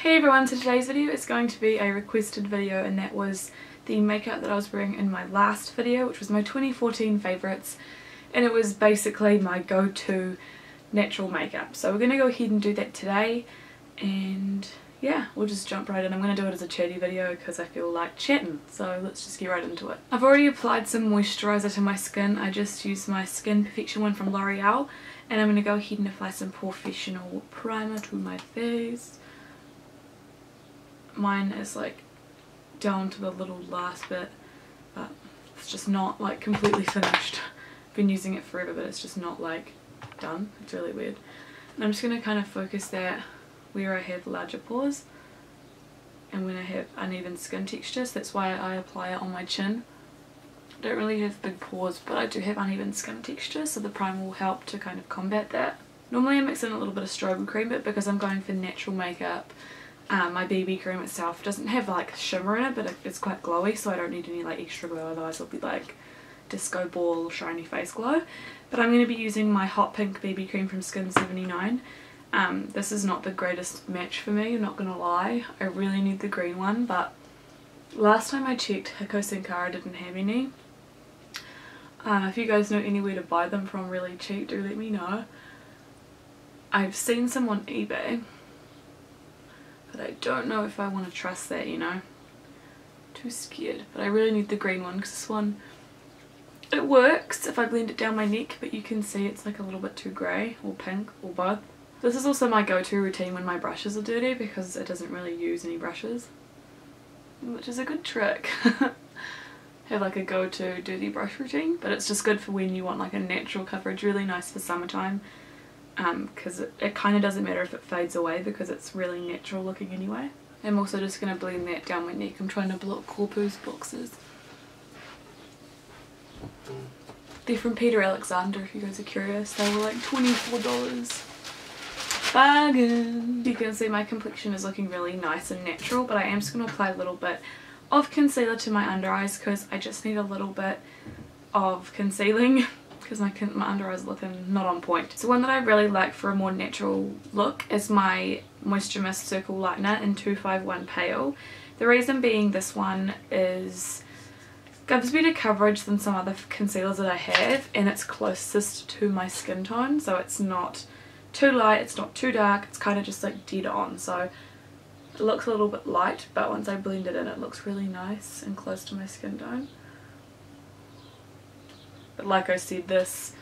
Hey everyone, so today's video is going to be a requested video, and that was the makeup that I was wearing in my last video, which was my 2014 favourites, and it was basically my go-to natural makeup. So we're going to go ahead and do that today, and yeah, we'll just jump right in. I'm going to do it as a chatty video because I feel like chatting, so let's just get right into it. I've already applied some moisturiser to my skin. I just used my Skin Perfection one from L'Oreal, and I'm going to go ahead and apply some professional primer to my face. Mine is like down to the little last bit, but it's just not like completely finished. I've been using it forever, but it's just not like done. It's really weird. And I'm just going to kind of focus that where I have larger pores and when I have uneven skin texture, so that's why I apply it on my chin. I don't really have big pores, but I do have uneven skin texture, so the primer will help to kind of combat that. Normally I mix in a little bit of strobe cream, but because I'm going for natural makeup, my BB cream itself doesn't have like shimmer in it, but it's quite glowy, so I don't need any like extra glow, otherwise it'll be like disco ball shiny face glow. But I'm going to be using my hot pink BB cream from Skin 79. This is not the greatest match for me, I'm not going to lie. I really need the green one, but last time I checked, Hiko Sankara didn't have any. If you guys know anywhere to buy them from really cheap, do let me know. I've seen some on eBay, but I don't know if I want to trust that, you know. Too scared. But I really need the green one because this one, it works if I blend it down my neck, but you can see it's like a little bit too grey or pink or both. This is also my go-to routine when my brushes are dirty because it doesn't really use any brushes, which is a good trick. Have like a go-to dirty brush routine, but it's just good for when you want like a natural coverage, really nice for summertime. Because it kind of doesn't matter if it fades away because it's really natural looking anyway. I'm also just going to blend that down my neck. I'm trying to block Corpu's boxes. They're from Peter Alexander if you guys are curious. They were like $24. Bargain! You can see my complexion is looking really nice and natural, but I am just going to apply a little bit of concealer to my under eyes because I just need a little bit of concealing. Because my under eyes are looking not on point. So one that I really like for a more natural look is my Moisture Mist Circle Lightener in 251 Pale. The reason being this one gives better coverage than some other concealers that I have, and it's closest to my skin tone, so it's not too light, it's not too dark, it's kind of just like dead on. So it looks a little bit light, but once I blend it in it looks really nice and close to my skin tone. But like I said, this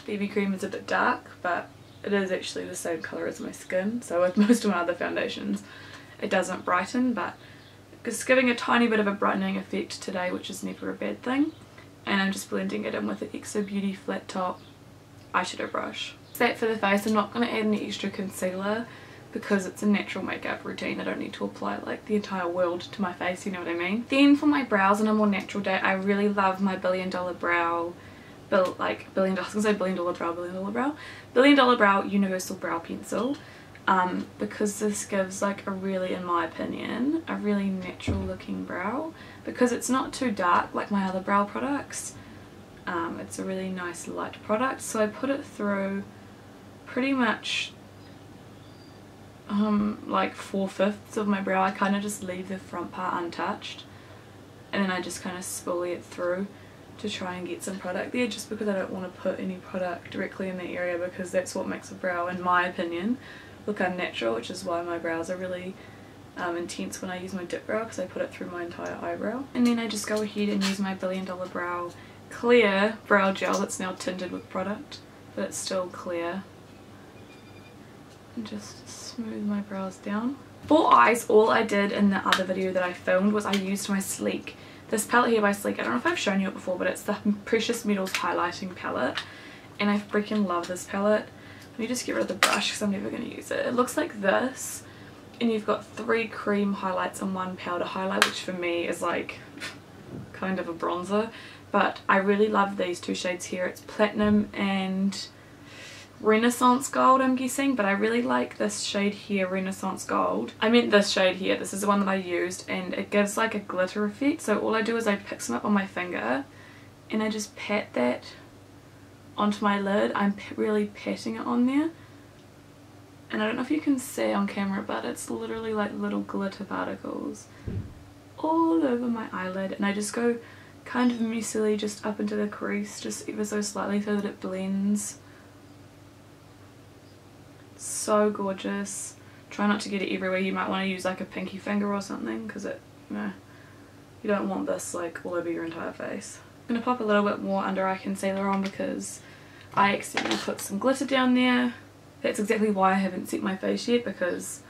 BB cream is a bit dark, but it is actually the same colour as my skin. So with most of my other foundations, it doesn't brighten, but it's giving a tiny bit of a brightening effect today, which is never a bad thing. And I'm just blending it in with the XOBeauty flat top eyeshadow brush. That's that for the face. I'm not going to add any extra concealer because it's a natural makeup routine. I don't need to apply like the entire world to my face, you know what I mean. Then for my brows on a more natural day, I really love my Billion Dollar Brow Billion Dollar Brow Universal Brow Pencil, because this gives like a really, in my opinion, a really natural looking brow because it's not too dark like my other brow products. It's a really nice light product, so I put it through pretty much like 4/5 of my brow. I kind of just leave the front part untouched and then I just kind of spoolie it through to try and get some product there, just because I don't want to put any product directly in the area because that's what makes a brow, in my opinion, look unnatural, which is why my brows are really intense when I use my dip brow because I put it through my entire eyebrow. And then I just go ahead and use my Billion Dollar Brow clear brow gel that's now tinted with product, but it's still clear, and just smooth my brows down. For eyes, all I did in the other video that I filmed was I used my this palette here by Sleek. I don't know if I've shown you it before, but it's the Precious Metals highlighting palette, and I freaking love this palette. Let me just get rid of the brush because I'm never going to use it. It looks like this, and you've got 3 cream highlights and 1 powder highlight, which for me is like kind of a bronzer, but I really love these 2 shades here. It's Platinum and Renaissance Gold, I'm guessing, but I really like this shade here, Renaissance Gold. I meant this shade here. This is the one that I used, and it gives like a glitter effect. So all I do is I pick some up on my finger and I just pat that onto my lid. I'm really patting it on there, and I don't know if you can see on camera, but it's literally like little glitter particles all over my eyelid, and I just go kind of mucily just up into the crease, just ever so slightly, so that it blends. So gorgeous. Try not to get it everywhere. You might want to use like a pinky finger or something, because it, you know, you don't want this like all over your entire face. I'm going to pop a little bit more under eye concealer on because I accidentally put some glitter down there. That's exactly why I haven't set my face yet, because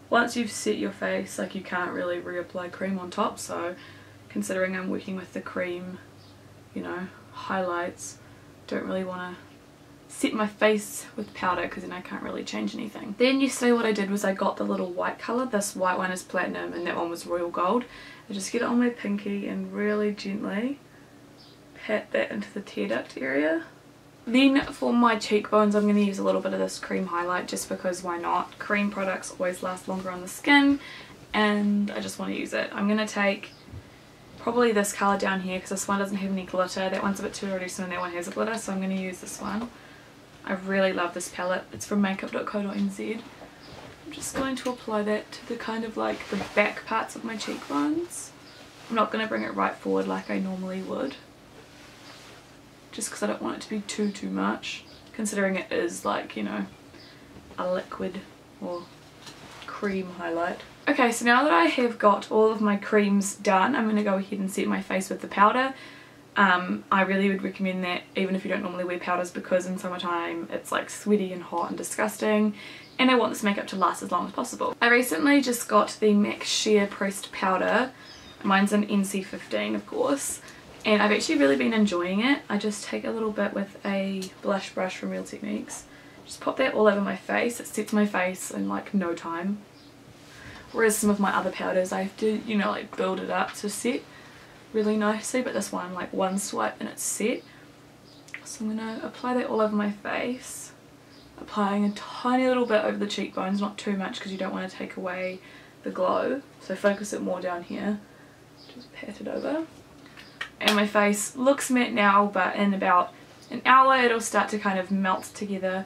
once you've set your face, like, you can't really reapply cream on top. So considering I'm working with the cream, you know, highlights, don't really want to set my face with powder because then I can't really change anything. Then yesterday what I did was I got the little white colour. This white one is platinum and that one was royal gold. I just get it on my pinky and really gently pat that into the tear duct area. Then for my cheekbones I'm going to use a little bit of this cream highlight, just because why not? Cream products always last longer on the skin and I just want to use it. I'm going to take probably this colour down here because this one doesn't have any glitter. That one's a bit too reduced and that one has a glitter, so I'm going to use this one. I really love this palette. It's from makeup.co.nz. I'm just going to apply that to the kind of like the back parts of my cheekbones. I'm not going to bring it right forward like I normally would, just because I don't want it to be too much, considering it is like, you know, a liquid or cream highlight. Okay, so now that I have got all of my creams done, I'm going to go ahead and set my face with the powder. I really would recommend that even if you don't normally wear powders, because in summertime it's like sweaty and hot and disgusting, and I want this makeup to last as long as possible. I recently just got the MAC Sheer pressed powder. Mine's an NC15 of course, and I've actually really been enjoying it. I just take a little bit with a blush brush from Real Techniques, just pop that all over my face. It sets my face in like no time, whereas some of my other powders I have to, you know, like build it up to set really nicely, but this one, like one swipe and it's set. So I'm going to apply that all over my face, applying a tiny little bit over the cheekbones, not too much because you don't want to take away the glow, so focus it more down here. Just pat it over, and my face looks matte now, but in about an hour it'll start to kind of melt together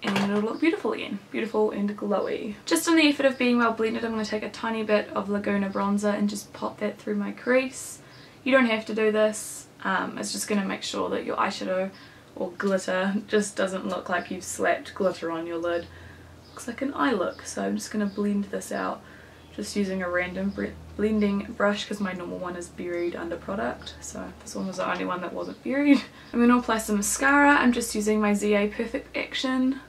and it'll look beautiful again, beautiful and glowy. Just in the effort of being well blended, I'm going to take a tiny bit of Laguna bronzer and just pop that through my crease. You don't have to do this, it's just going to make sure that your eyeshadow or glitter just doesn't look like you've slapped glitter on your lid. Looks like an eye look, so I'm just going to blend this out just using a random blending brush because my normal one is buried under product, so this one was the only one that wasn't buried. I'm going to apply some mascara. I'm just using my ZA Perfect Action.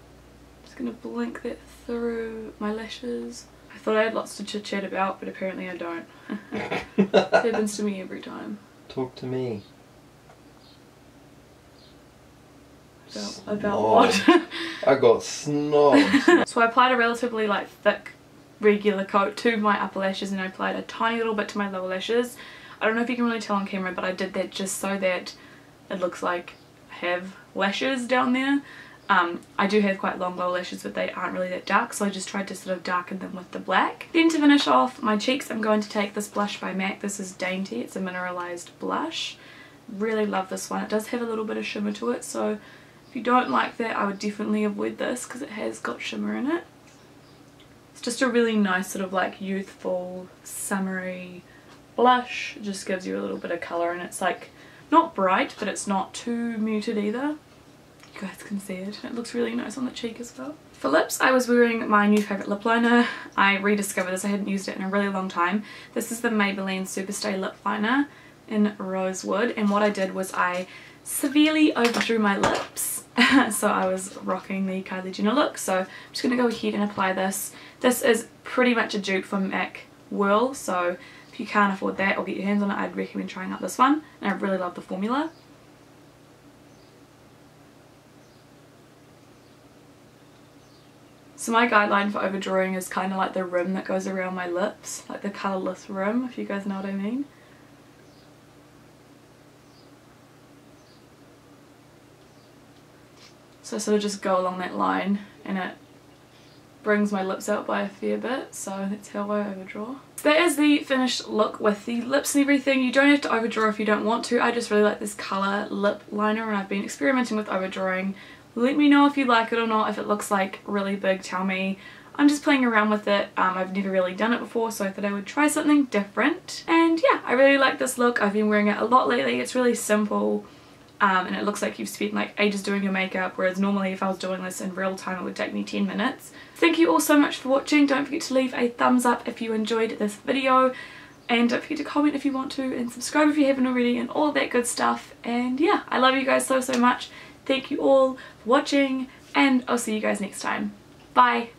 Just going to blink that through my lashes. I thought I had lots to chit chat about, but apparently I don't. It happens to me every time. Talk to me. About what? I got snobbed. So I applied a relatively like thick regular coat to my upper lashes, and I applied a tiny little bit to my lower lashes. I don't know if you can really tell on camera, but I did that just so that it looks like I have lashes down there. I do have quite long lower lashes, but they aren't really that dark, so I just tried to sort of darken them with the black. Then to finish off my cheeks, I'm going to take this blush by MAC. This is Dainty. It's a mineralized blush. Really love this one. It does have a little bit of shimmer to it, so if you don't like that, I would definitely avoid this because it has got shimmer in it. It's just a really nice sort of like youthful, summery blush. It just gives you a little bit of colour, and it's like not bright, but it's not too muted either. You guys can see it. It looks really nice on the cheek as well. For lips, I was wearing my new favourite lip liner. I rediscovered this. I hadn't used it in a really long time. This is the Maybelline Superstay Lip Liner in Rosewood, and what I did was I severely overdrew my lips. So I was rocking the Kylie Jenner look, so I'm just going to go ahead and apply this. This is pretty much a dupe from MAC Whirl, so if you can't afford that or get your hands on it, I'd recommend trying out this one, and I really love the formula. So my guideline for overdrawing is kind of like the rim that goes around my lips, like the colourless rim, if you guys know what I mean. So I sort of just go along that line, and it brings my lips out by a fair bit, so that's how I overdraw. That is the finished look with the lips and everything. You don't have to overdraw if you don't want to. I just really like this colour lip liner, and I've been experimenting with overdrawing Let me know if you like it or not. If it looks like really big, tell me. I'm just playing around with it. I've never really done it before, so I thought I would try something different. And yeah, I really like this look. I've been wearing it a lot lately. It's really simple. And it looks like you've spent like ages doing your makeup, whereas normally if I was doing this in real time it would take me 10 minutes. Thank you all so much for watching. Don't forget to leave a thumbs up if you enjoyed this video, and don't forget to comment if you want to, and subscribe if you haven't already, and all of that good stuff. And yeah, I love you guys so much. Thank you all for watching, and I'll see you guys next time. Bye!